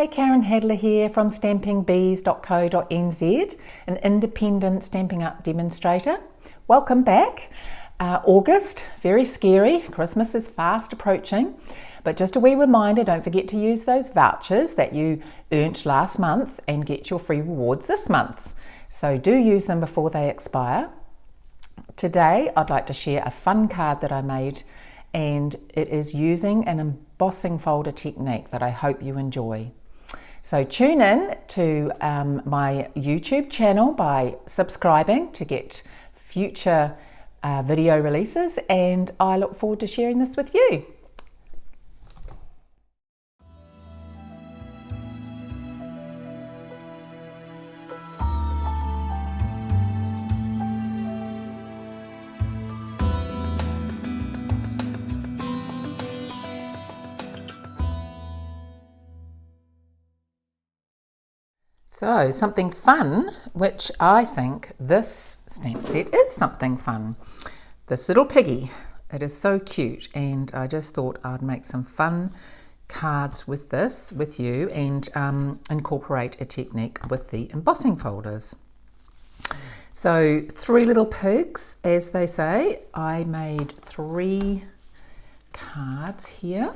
Hi, Karen Hadler here from stampingbees.co.nz, an independent Stampin' Up demonstrator. Welcome back. August, very scary. Christmas is fast approaching, but just a wee reminder, don't forget to use those vouchers that you earned last month and get your free rewards this month. So do use them before they expire. Today, I'd like to share a fun card that I made, and it is using an embossing folder technique that I hope you enjoy. So tune in to my YouTube channel by subscribing to get future video releases, and I look forward to sharing this with you. So something fun, which I think this stamp set is something fun. This little piggy, it is so cute, and I just thought I'd make some fun cards with this with you and incorporate a technique with the embossing folders. So 3 little pigs, as they say. I made 3 cards here.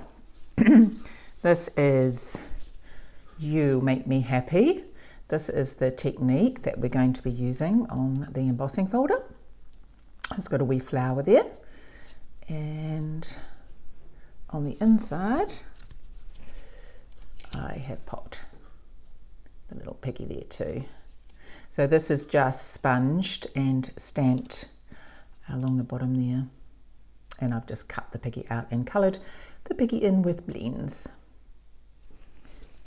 This is You Make Me Happy. This is the technique that we're going to be using on the embossing folder. It's got a wee flower there, and on the inside I have popped the little piggy there too. So this is just sponged and stamped along the bottom there, and I've just cut the piggy out and coloured the piggy in with blends.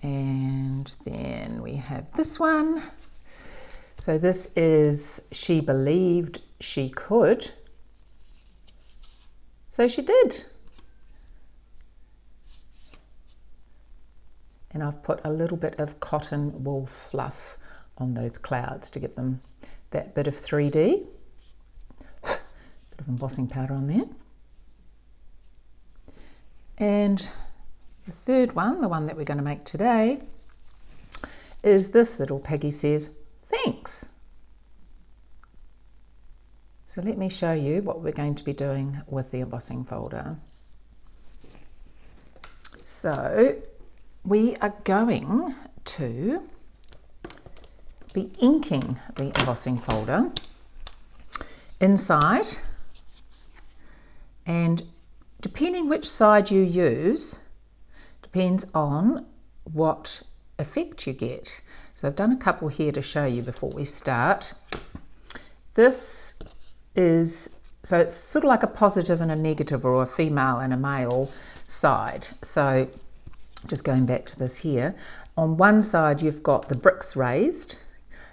And then we have this one. So this is She Believed She Could. So she did. And I've put a little bit of cotton wool fluff on those clouds to give them that bit of 3D. Bit of embossing powder on there. And the third one, the one that we're going to make today, is this little piggy says, thanks. So let me show you what we're going to be doing with the embossing folder. So we are going to be inking the embossing folder inside, and depending which side you use, depends on what effect you get. So I've done a couple here to show you before we start. This is, so it's sort of like a positive and a negative, or a female and a male side. So just going back to this here, on one side you've got the bricks raised,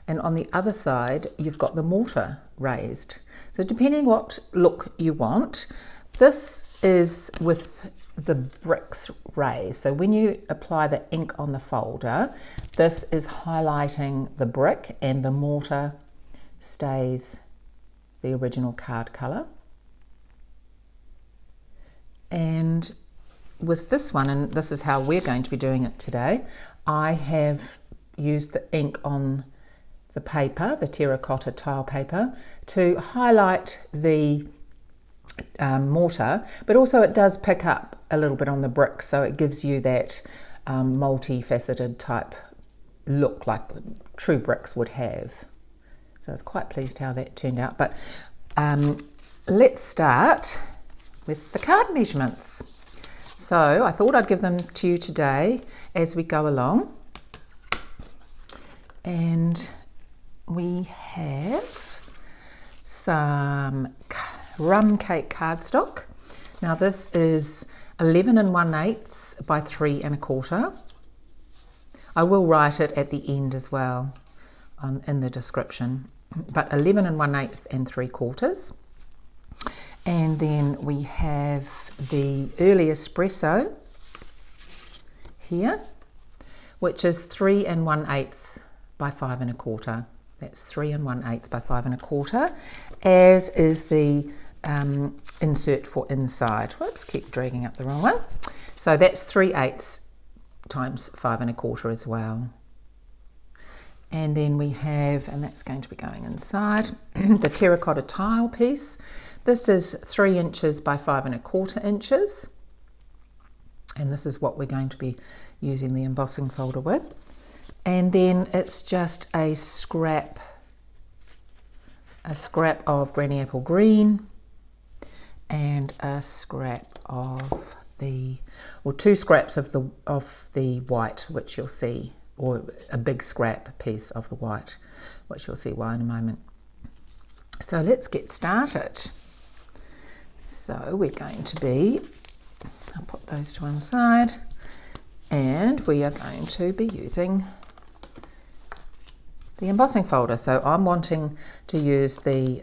and on the other side you've got the mortar raised. So depending what look you want, this is with the bricks raised. So when you apply the ink on the folder, this is highlighting the brick, and the mortar stays the original card colour. And with this one, and this is how we're going to be doing it today, I have used the ink on the paper, the terracotta tile paper, to highlight the mortar, but also it does pick up a little bit on the brick, so it gives you that multifaceted type look like true bricks would have. So I was quite pleased how that turned out. But let's start with the card measurements. So I thought I'd give them to you today as we go along, and we have some Crumb cake cardstock. Now this is 11 1/8 by 3 1/4. I will write it at the end as well in the description, but 11 1/8 and 3/4. And then we have the early Espresso here, which is 3 1/8 by 5 1/4. That's 3 1/8 by 5 1/4, as is the insert for inside. Whoops, keep dragging up the wrong one. So that's 3/8 times 5 1/4 as well. And then we have, and that's going to be going inside, the terracotta tile piece. This is 3 inches by 5 1/4 inches. And this is what we're going to be using the embossing folder with. And then it's just a scrap of Granny Apple Green and a scrap of or 2 scraps of the white, which you'll see, or a big scrap piece of the white, which you'll see why in a moment. So let's get started. So we're going to be, I'll put those to one side, and we are going to be using the embossing folder. So I'm wanting to use the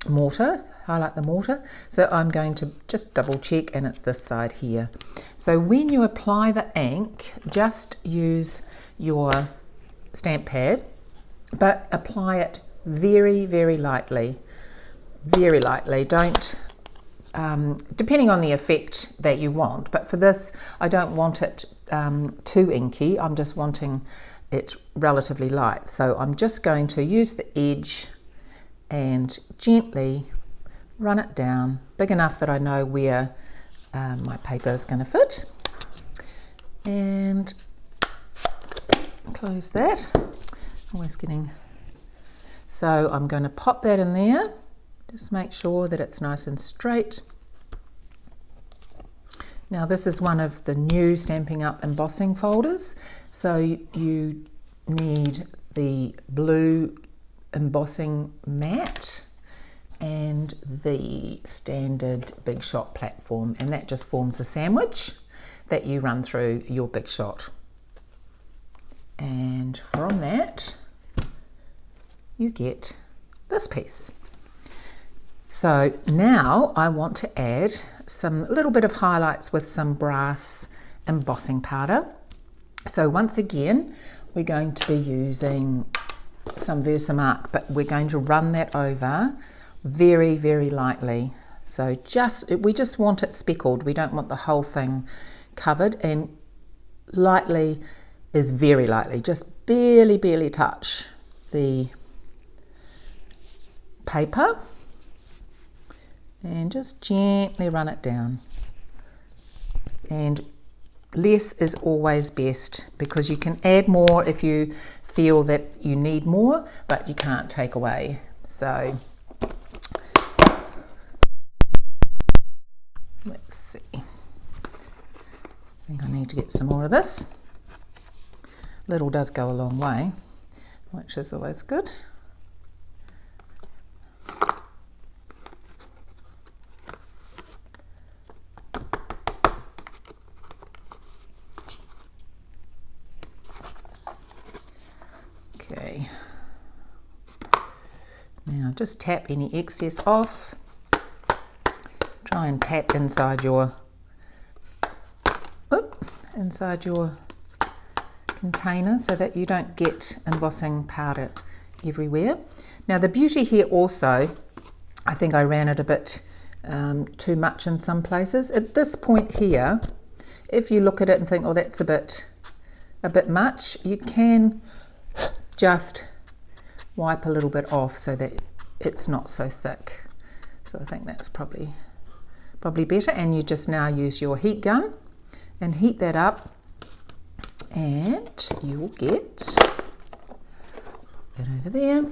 mortar, highlight the mortar. So I'm going to just double check, and it's this side here. So when you apply the ink, just use your stamp pad, but apply it very, very lightly. Very lightly. Don't, depending on the effect that you want, but for this, I don't want it too inky. I'm just wanting it relatively light. So I'm just going to use the edge and gently run it down, big enough that I know where my paper is going to fit, and close that. Always getting, so I'm going to pop that in there, just make sure that it's nice and straight. Now this is one of the new Stampin' Up! Embossing folders, so you need the blue embossing mat and the standard Big Shot platform, and that just forms a sandwich that you run through your Big Shot. And from that you get this piece. So now I want to add some little bit of highlights with some brass embossing powder. So once again we're going to be using some Versamark, but we're going to run that over very, very lightly. So we just want it speckled. We don't want the whole thing covered, and lightly is very lightly. Just barely touch the paper and just gently run it down. And less is always best, because you can add more if you feel that you need more, but you can't take away. So let's see. I think I need to get some more of this. Little does go a long way, which is always good. Okay, now just tap any excess off. Try and tap inside your container so that you don't get embossing powder everywhere. Now the beauty here also, I think I ran it a bit too much in some places. At this point here, if you look at it and think, oh, that's a bit much, you can just wipe a little bit off so that it's not so thick. So I think that's probably better, and you just now use your heat gun and heat that up, and you will get that over there,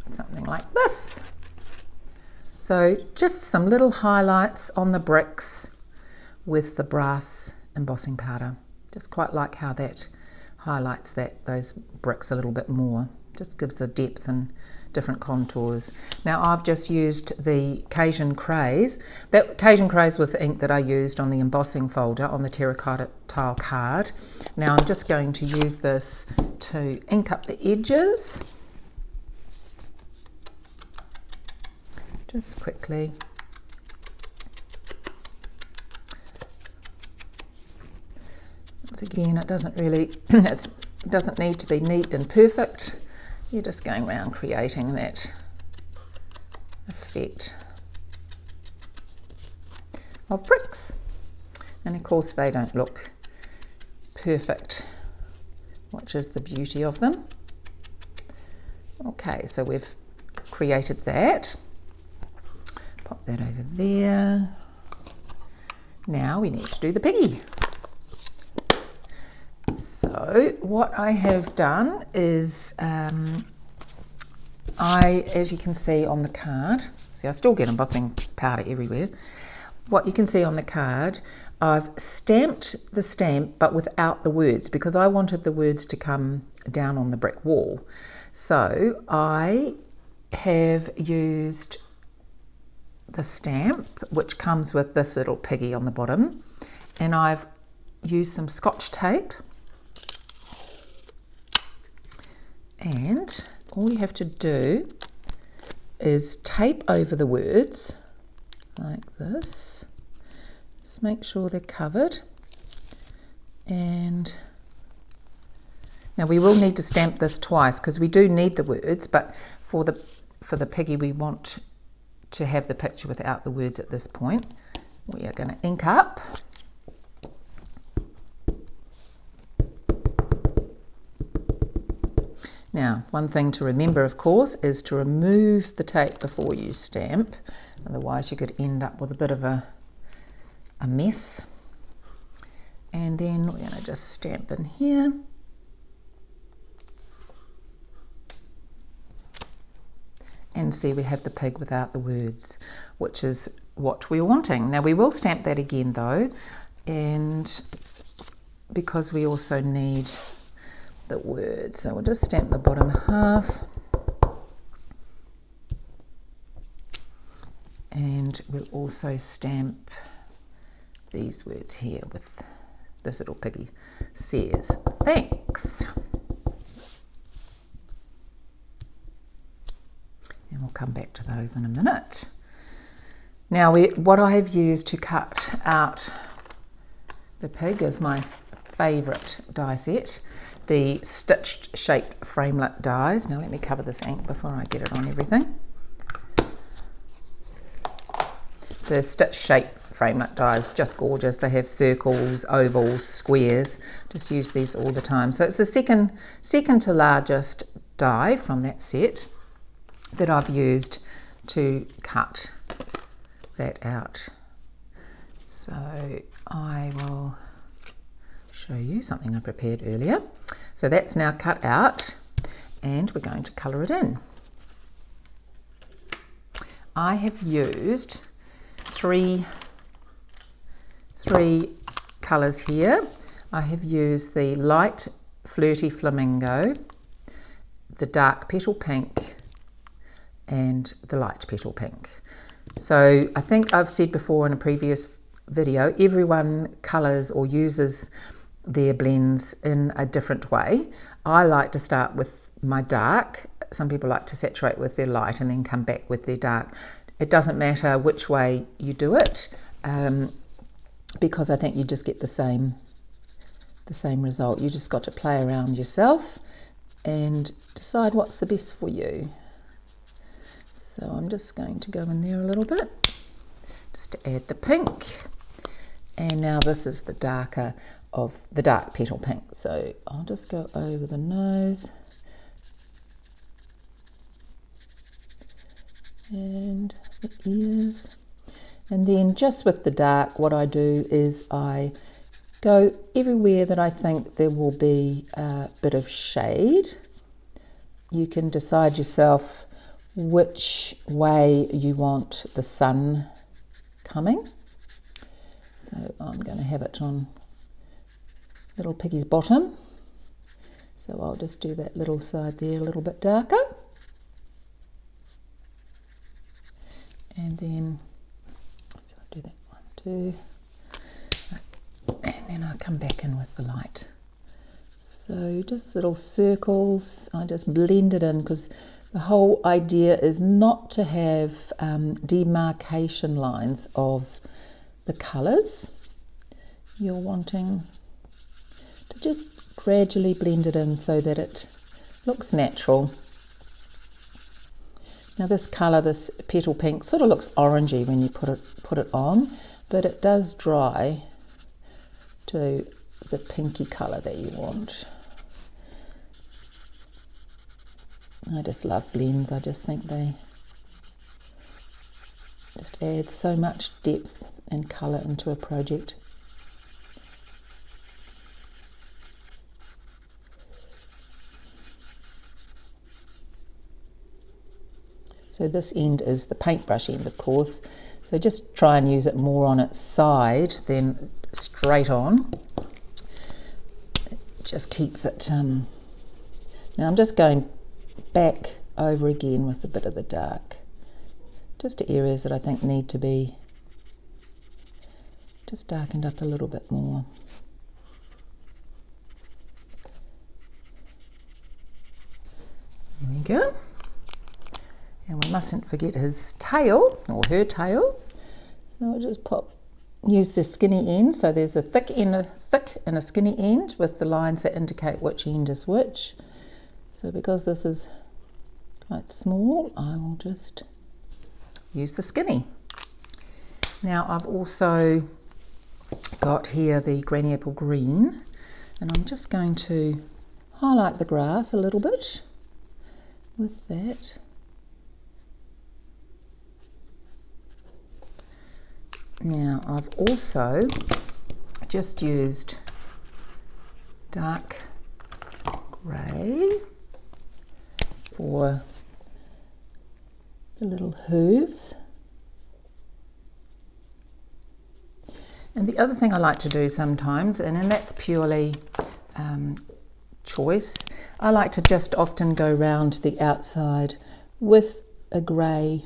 something like this. So just some little highlights on the bricks with the brass embossing powder. Just quite like how that highlights those bricks a little bit more. Just gives a depth and different contours. Now I've just used the Cajun Craze. That Cajun Craze was the ink that I used on the embossing folder on the terracotta tile card. Now I'm just going to use this to ink up the edges. Just quickly. Once again, it doesn't really, it doesn't need to be neat and perfect. You're just going around creating that effect of bricks. And of course they don't look perfect, which is the beauty of them. Okay, so we've created that. Pop that over there. Now we need to do the piggy. So what I have done is, as you can see on the card, see I still get embossing powder everywhere. What you can see on the card, I've stamped the stamp but without the words because I wanted the words to come down on the brick wall. So I have used the stamp which comes with this little piggy on the bottom, and I've used some Scotch tape, and all you have to do is tape over the words like this. Just make sure they're covered. And now we will need to stamp this twice because we do need the words, but for the piggy we want to have the picture without the words at this point. We are going to ink up. Now, one thing to remember, of course, is to remove the tape before you stamp. Otherwise, you could end up with a bit of a mess. And then we're going to just stamp in here. And see, we have the pig without the words, which is what we're wanting. Now, we will stamp that again, though, and because we also need the words. So we'll just stamp the bottom half, and we'll also stamp these words here with this little piggy says thanks, and we'll come back to those in a minute. Now what I have used to cut out the pig is my favourite die set, the stitched shaped framelit dies. Now let me cover this ink before I get it on everything. The stitched shaped framelit dies, just gorgeous. They have circles, ovals, squares. Just use these all the time. So it's the second to largest die from that set that I've used to cut that out. So I will show you something I prepared earlier. So that's now cut out, and we're going to colour it in. I have used three colours here. I have used the light flirty flamingo, the dark petal pink, and the light petal pink. So I think I've said before in a previous video, everyone colours or uses their blends in a different way. I like to start with my dark. Some people like to saturate with their light and then come back with their dark. It doesn't matter which way you do it, because I think you just get the same result. You just got to play around yourself and decide what's the best for you. So I'm just going to go in there a little bit just to add the pink. And now this is the darker of the dark petal pink. So I'll just go over the nose and the ears. And then just with the dark, what I do is I go everywhere that I think there will be a bit of shade. You can decide yourself which way you want the sun coming. So I'm going to have it on little Piggy's bottom. So I'll just do that little side there a little bit darker. And then, so I'll do that one too. And then I'll come back in with the light. So just little circles, I just blend it in because the whole idea is not to have demarcation lines of the colours. You're wanting to just gradually blend it in so that it looks natural. Now this colour, this petal pink, sort of looks orangey when you put it on, but it does dry to the pinky colour that you want. I just love blends. I just think they just add so much depth and colour into a project. So this end is the paintbrush end, of course, so just try and use it more on its side than straight on. It just keeps it, now I'm just going back over again with a bit of the dark, just to areas that I think need to be just darkened up a little bit more. There we go. And we mustn't forget his tail, or her tail. So I'll just use the skinny end. So there's a thick and a skinny end with the lines that indicate which end is which. So because this is quite small, I will just use the skinny. Now I've also got here the Granny Apple Green, and I'm just going to highlight the grass a little bit with that. Now I've also just used dark grey for the little hooves. And the other thing I like to do sometimes, and that's purely choice, I like to just often go round the outside with a grey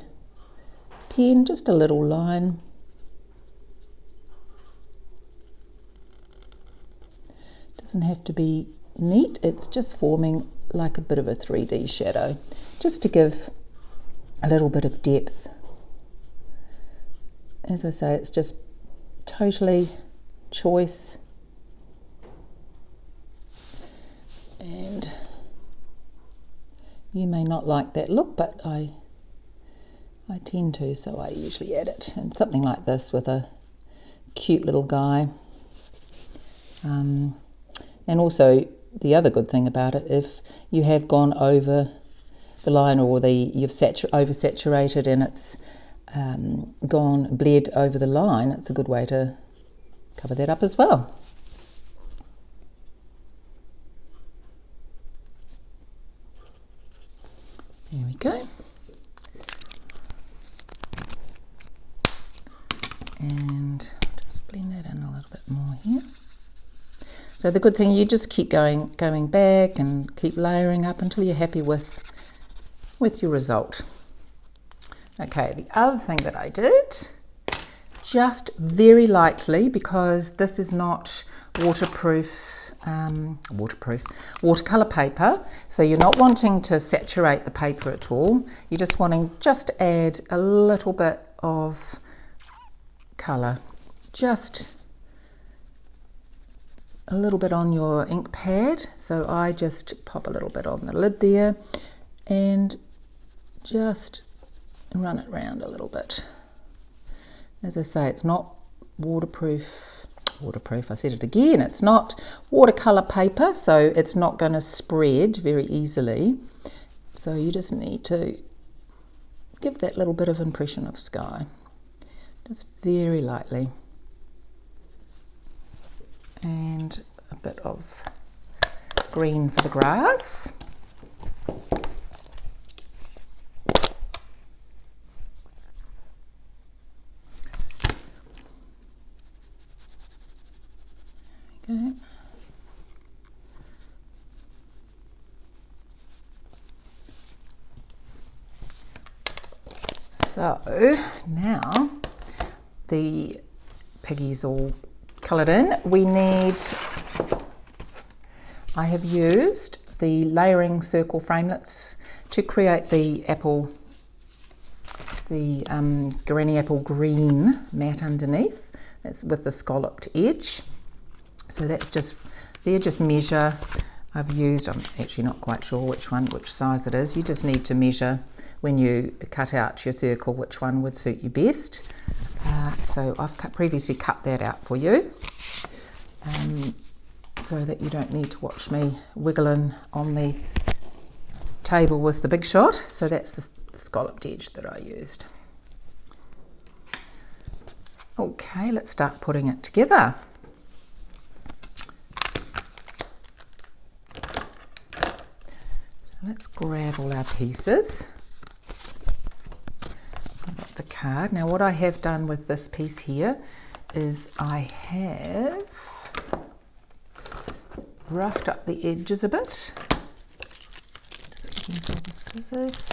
pen, just a little line. Doesn't have to be neat, it's just forming like a bit of a 3D shadow, just to give a little bit of depth. As I say, it's just totally choice, and you may not like that look, but I tend to, so I usually add it. And something like this with a cute little guy. And also the other good thing about it, if you have gone over the line, or you've oversaturated and it's bled over the line, it's a good way to cover that up as well. There we go. And just blend that in a little bit more here. So the good thing, you just keep going back and keep layering up until you're happy with your result. Okay, the other thing that I did, just very lightly, because this is not watercolor paper, so you're not wanting to saturate the paper at all. You're just wanting to add a little bit of colour, just a little bit on your ink pad. So I just pop a little bit on the lid there and just run it around a little bit. As I say, it's not waterproof, I said it again, it's not watercolour paper, so it's not going to spread very easily. So you just need to give that little bit of impression of sky, just very lightly. And a bit of green for the grass. Okay. So now the Piggy's all coloured in. I have used the layering circle framelits to create the Granny Apple Green mat underneath. That's with the scalloped edge. So that's just measure. I've used, I'm actually not quite sure which size it is. You just need to measure when you cut out your circle which one would suit you best. So I've previously cut that out for you. so that you don't need to watch me wiggling on the table with the Big Shot. So that's the scalloped edge that I used. Okay, let's start putting it together. So let's grab all our pieces. I've got the card. Now what I have done with this piece here is I have roughed up the edges a bit. Just looking for the scissors.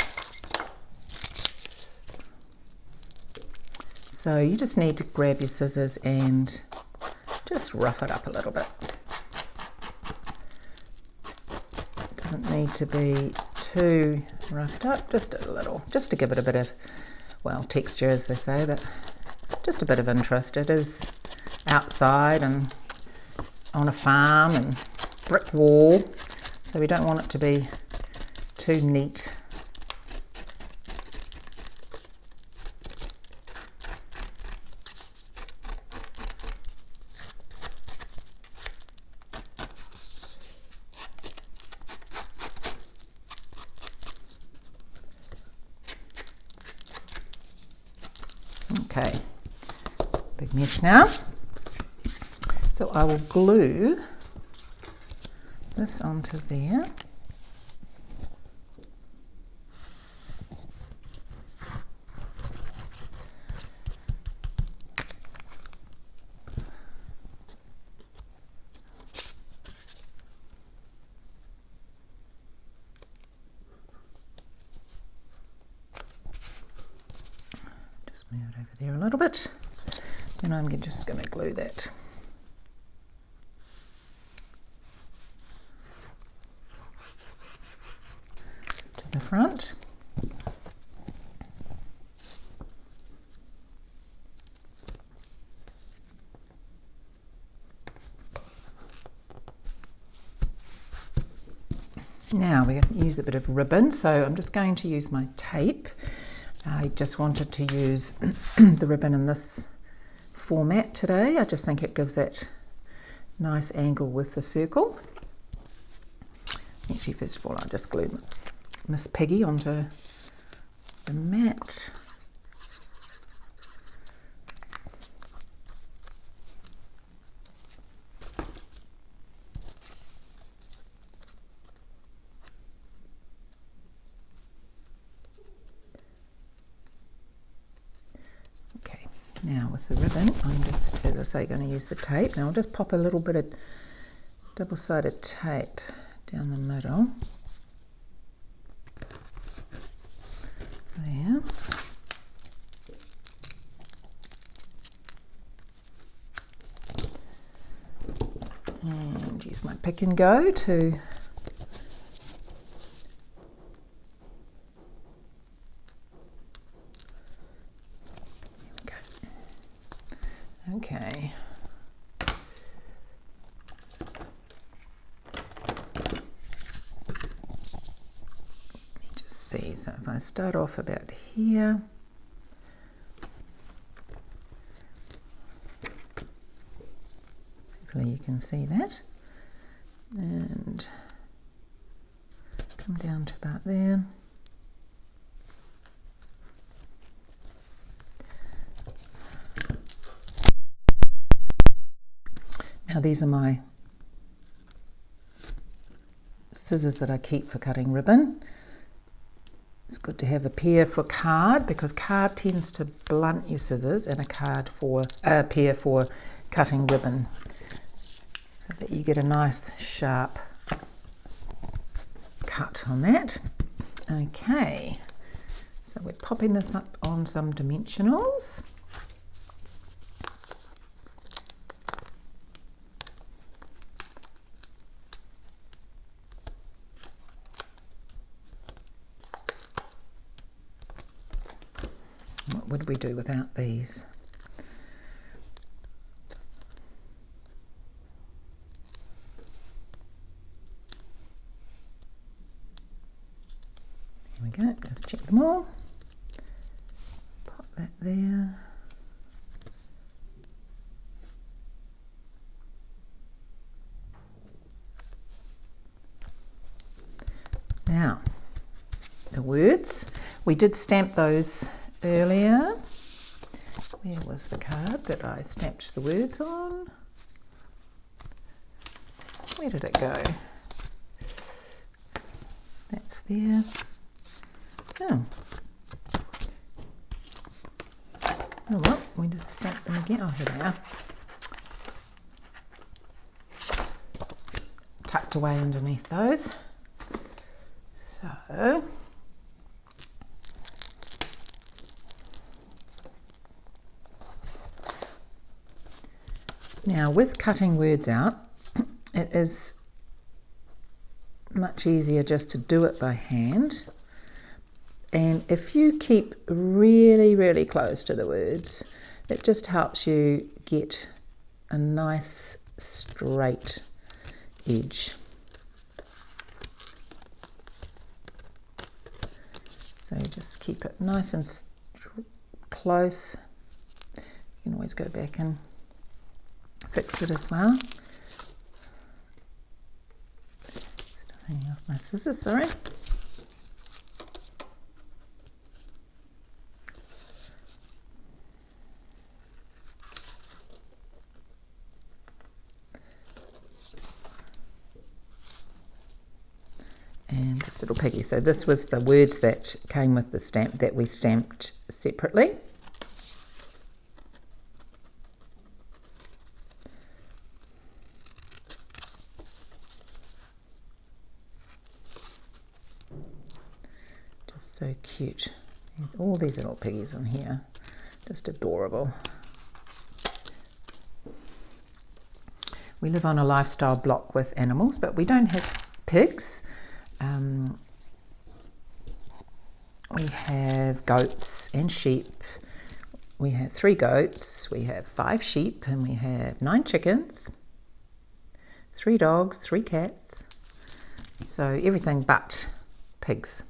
So you just need to grab your scissors and just rough it up a little bit. It doesn't need to be too roughed up, just a little, just to give it a bit of, well, texture as they say, but just a bit of interest. It is outside and on a farm and brick wall, so we don't want it to be too neat. Okay, big mess now. So I will glue this onto there. Move it over there a little bit, and I'm just going to glue that. To the front. Now we're going to use a bit of ribbon, so I'm just going to use my tape. I just wanted to use the ribbon in this format today. I just think it gives that nice angle with the circle. Actually, first of all, I'll just glue Miss Piggy onto the mat. Now with the ribbon, I'm just, as I say, going to use the tape. Now I'll just pop a little bit of double-sided tape down the middle. There. And use my pick and go to okay. Let me just see. So if I start off about here, hopefully you can see that, and come down to about there. Now these are my scissors that I keep for cutting ribbon. It's good to have a pair for card because card tends to blunt your scissors, and a pair for cutting ribbon, so that you get a nice sharp cut on that. Okay, so we're popping this up on some dimensionals. What would we do without these? Here we go, let's check them all. Pop that there. Now, the words. We did stamp those earlier. Where was the card that I stamped the words on? Where did it go? That's there. Oh. Oh well, we just stamped them again. Oh, here they are. Tucked away underneath those. So, now with cutting words out, it is much easier just to do it by hand. And if you keep really, really close to the words, it just helps you get a nice straight edge. So you just keep it nice and close. You can always go back and fix it as well. Still hanging off my scissors, sorry. And this little piggy. So this was the words that came with the stamp that we stamped separately. Just so cute. All these little piggies in here. Just adorable. We live on a lifestyle block with animals, but we don't have pigs. We have goats and sheep. We have 3 goats, we have 5 sheep, and we have 9 chickens, 3 dogs, 3 cats. So everything but pigs.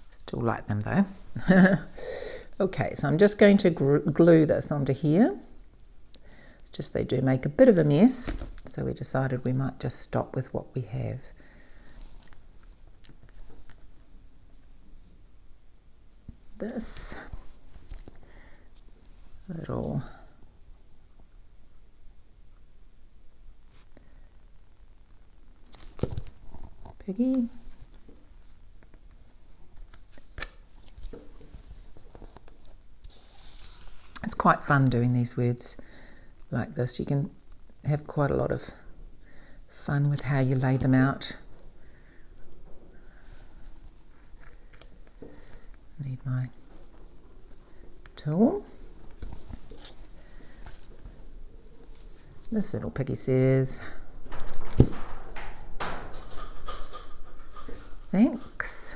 Still like them though. Okay, so I'm just going to glue this onto here. It's just they do make a bit of a mess, so we decided we might just stop with what we have. This little piggy. It's quite fun doing these words like this. You can have quite a lot of fun with how you lay them out. Need my tool. This little piggy says, thanks.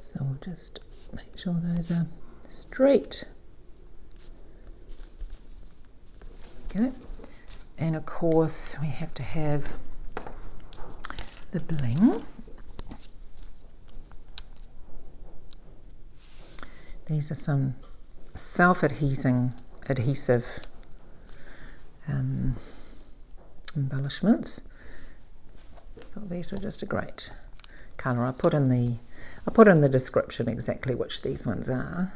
So we'll just make sure those are straight. Okay. And of course we have to have the bling. These are some self-adhesive embellishments. I thought these were just a great colour. I'll put in the description exactly which these ones are.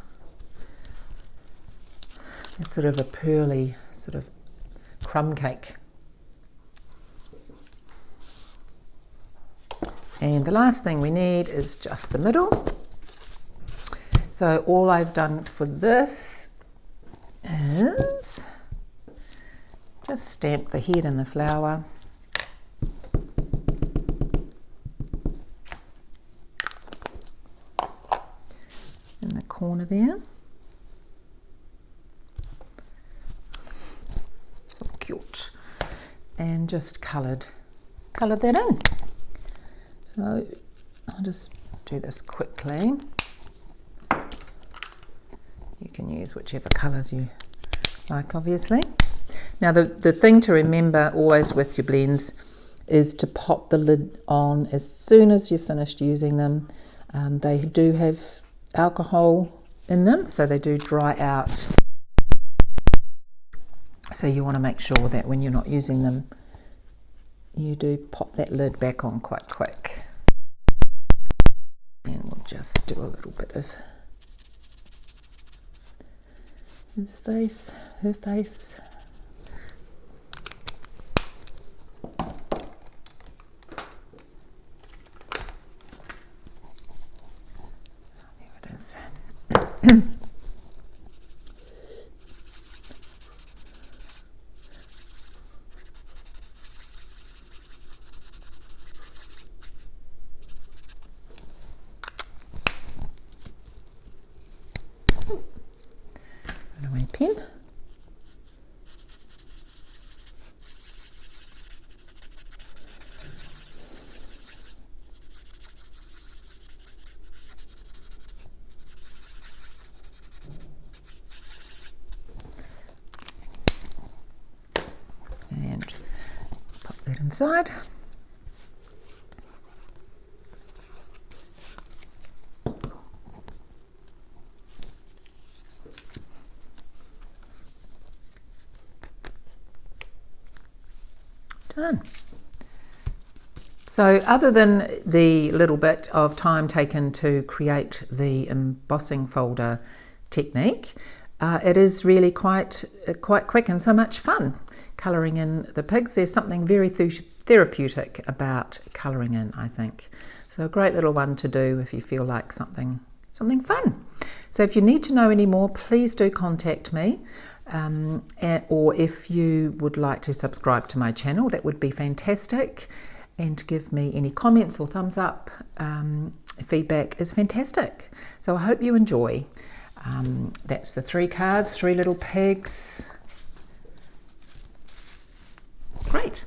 It's sort of a pearly sort of crumb cake. And the last thing we need is just the middle. So all I've done for this is just stamp the head and the flower. In the corner there. So cute. And just coloured that in. So I'll just do this quickly. You can use whichever colours you like, obviously. Now the thing to remember always with your blends is to pop the lid on as soon as you've finished using them. They do have alcohol in them, so they do dry out. So you want to make sure that when you're not using them, you do pop that lid back on quite quick. And we'll just do a little bit of his face, her face. There it is. My pen. And pop that inside. Done. So other than the little bit of time taken to create the embossing folder technique, it is really quite quick and so much fun colouring in the pigs. There's something very therapeutic about colouring in, I think. So a great little one to do if you feel like something fun. So if you need to know any more, please do contact me. Or if you would like to subscribe to my channel, that would be fantastic, and give me any comments or thumbs up. Feedback is fantastic. So I hope you enjoy. That's the 3 cards, 3 little pigs. Great.